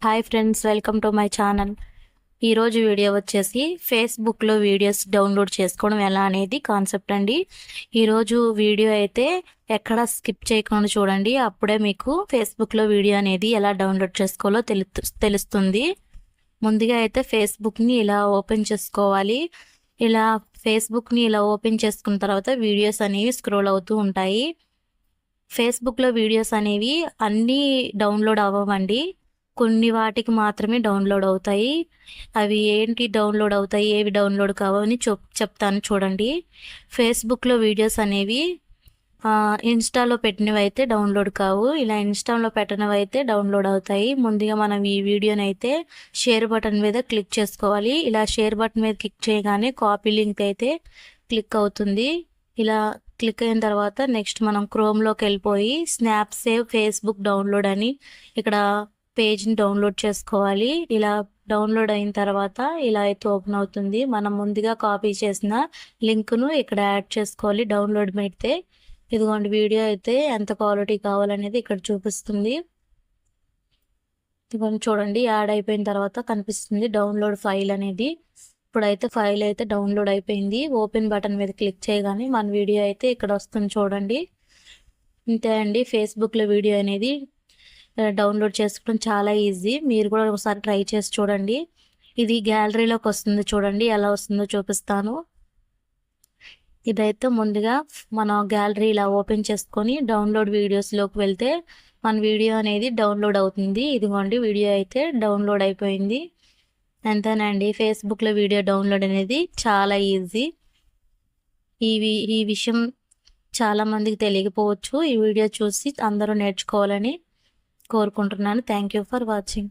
Hi friends, welcome to my channel. ఈరోజు video వచ్చేసి ఫేస్బుక్లో వీడియోస్ డౌన్లోడ్ చేసుకోవడం ఎలా అనేది కాన్సెప్ట్ అండి. ఈరోజు వీడియో అయితే ఎక్కడ స్కిప్ చేయకుండా చూడండి. అప్పుడే మీకు ఫేస్బుక్లో వీడియో అనేది ఎలా డౌన్లోడ్ చేసుకోవాలో తెలుస్తుంది. ముందుగా అయితే ఫేస్బుక్ని ఇలా ఓపెన్ చేసుకోవాలి. ఇలా ఫేస్బుక్ని ఇలా ఓపెన్ చేసుకున్న తర్వాత వీడియోస్ అనేవి స్క్రోల్ అవుతూ ఉంటాయి. ఫేస్బుక్లో వీడియోస్ అనేవి అన్నీ డౌన్లోడ్ అవ్వవండి. కొన్ని వాటికి మాత్రమే డౌన్లోడ్ అవుతాయి. అవి ఏంటి డౌన్లోడ్ అవుతాయి, ఏవి డౌన్లోడ్ కావని చెప్తాను చూడండి. ఫేస్బుక్లో వీడియోస్ అనేవి ఇన్స్టాలో పెట్టినవి అయితే డౌన్లోడ్ కావు. ఇలా ఇన్స్టాలో పెట్టినవి అయితే డౌన్లోడ్ అవుతాయి. ముందుగా మనం ఈ వీడియోని అయితే షేర్ బటన్ మీద క్లిక్ చేసుకోవాలి. ఇలా షేర్ బటన్ మీద క్లిక్ చేయగానే కాపీ లింక్ అయితే క్లిక్ అవుతుంది. ఇలా క్లిక్ అయిన తర్వాత నెక్స్ట్ మనం క్రోమ్లోకి వెళ్ళిపోయి స్నాప్ సేవ్ ఫేస్బుక్ డౌన్లోడ్ అని ఇక్కడ పేజ్ని డౌన్లోడ్ చేసుకోవాలి. ఇలా డౌన్లోడ్ అయిన తర్వాత ఇలా అయితే ఓపెన్ అవుతుంది. మనం ముందుగా కాపీ చేసిన లింక్ను ఇక్కడ యాడ్ చేసుకోవాలి. డౌన్లోడ్ పెడితే ఇదిగోండి వీడియో అయితే ఎంత క్వాలిటీ కావాలనేది ఇక్కడ చూపిస్తుంది. ఇదిగోండి చూడండి, యాడ్ అయిపోయిన తర్వాత కనిపిస్తుంది డౌన్లోడ్ ఫైల్ అనేది. ఇప్పుడైతే ఫైల్ అయితే డౌన్లోడ్ అయిపోయింది. ఓపెన్ బటన్ మీద క్లిక్ చేయగానే మన వీడియో అయితే ఇక్కడ వస్తుంది చూడండి. ఇంతే అండి, ఫేస్బుక్లో వీడియో అనేది డౌన్లోడ్ చేసుకోవడం చాలా ఈజీ. మీరు కూడా ఒకసారి ట్రై చేసి చూడండి. ఇది గ్యాలరీలోకి వస్తుంది చూడండి, ఎలా వస్తుందో చూపిస్తాను. ఇదైతే ముందుగా మన గ్యాలరీ ఇలా ఓపెన్ చేసుకొని డౌన్లోడ్ వీడియోస్లోకి వెళ్తే మన వీడియో అనేది డౌన్లోడ్ అవుతుంది. ఇదిగోండి వీడియో అయితే డౌన్లోడ్ అయిపోయింది. అంతేనండి, ఫేస్బుక్లో వీడియో డౌన్లోడ్ అనేది చాలా ఈజీ. ఈ విషయం చాలామందికి తెలియకపోవచ్చు. ఈ వీడియో చూసి అందరూ నేర్చుకోవాలని కోరుకుంటున్నాను. Thank you for watching.